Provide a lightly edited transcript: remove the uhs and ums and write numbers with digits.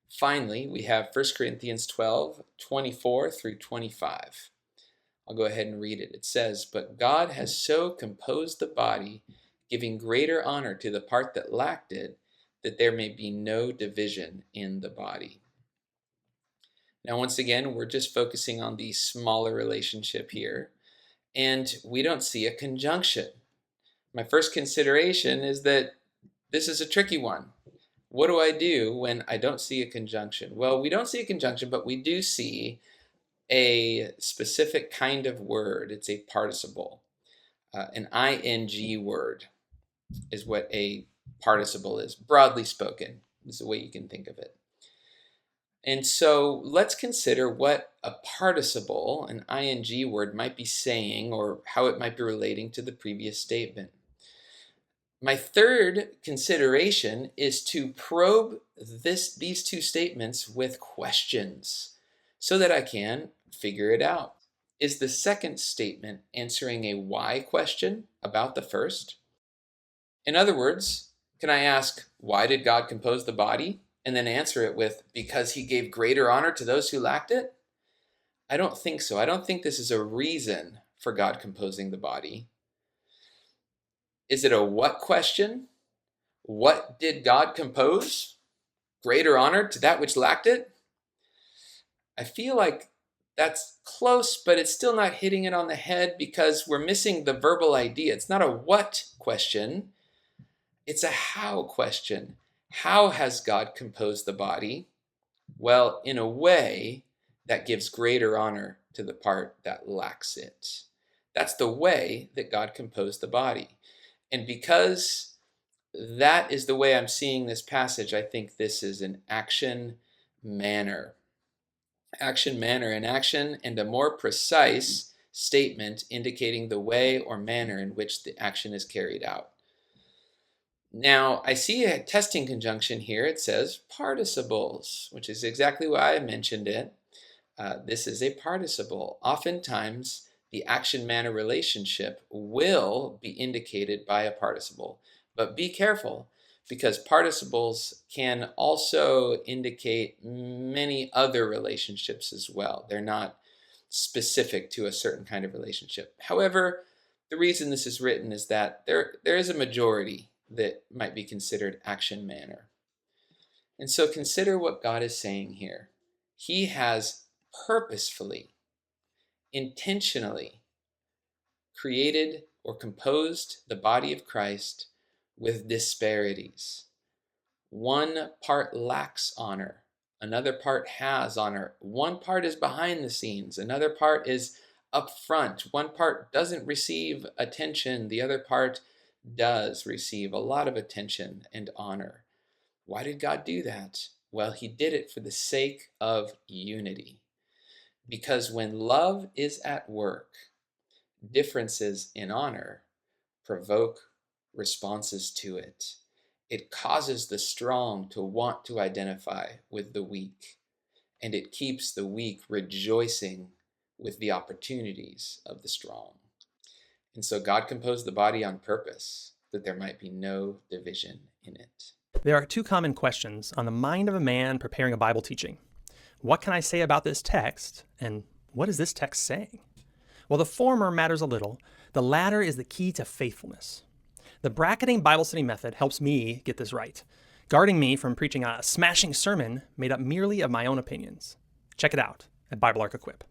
Finally, we have 1 Corinthians 12:24 through 25. I'll go ahead and read it. It says, "But God has so composed the body, giving greater honor to the part that lacked it, that there may be no division in the body." Now, once again, we're just focusing on the smaller relationship here, and we don't see a conjunction. My first consideration is that this is a tricky one. What do I do when I don't see a conjunction? Well, we don't see a conjunction, but we do see a specific kind of word. It's a participle. An ing word is what a participle is. Broadly spoken is the way you can think of it. And so let's consider what a participle, an ing word, might be saying, or how it might be relating to the previous statement. My third consideration is to probe these two statements with questions so that I can figure it out. Is the second statement answering a why question about the first? In other words, can I ask, why did God compose the body? And then answer it with, because he gave greater honor to those who lacked it? I don't think so. I don't think this is a reason for God composing the body. Is it a what question? What did God compose? Greater honor to that which lacked it? I feel like that's close, but it's still not hitting it on the head because we're missing the verbal idea. It's not a what question. It's a how question. How has God composed the body? Well, in a way that gives greater honor to the part that lacks it. That's the way that God composed the body. And because that is the way I'm seeing this passage, I think this is an action manner. Action manner, an action and a more precise statement indicating the way or manner in which the action is carried out. Now, I see a testing conjunction here. It says participles, which is exactly why I mentioned it. This is a participle. Oftentimes, the action-manner relationship will be indicated by a participle. But be careful, because participles can also indicate many other relationships as well. They're not specific to a certain kind of relationship. However, the reason this is written is that there is a majority that might be considered action manner. And so consider what God is saying here. He has purposefully, intentionally created or composed the body of Christ with disparities. One part lacks honor, another part has honor. One part is behind the scenes, another part is up front. One part doesn't receive attention, the other part does receive a lot of attention and honor. Why did God do that? Well, he did it for the sake of unity. Because when love is at work, differences in honor provoke responses to it. It causes the strong to want to identify with the weak, and it keeps the weak rejoicing with the opportunities of the strong. And so God composed the body on purpose, that there might be no division in it. There are two common questions on the mind of a man preparing a Bible teaching. What can I say about this text, and what is this text saying? Well, the former matters a little. The latter is the key to faithfulness. The bracketing Bible study method helps me get this right, guarding me from preaching a smashing sermon made up merely of my own opinions. Check it out at Biblearc EQUIP.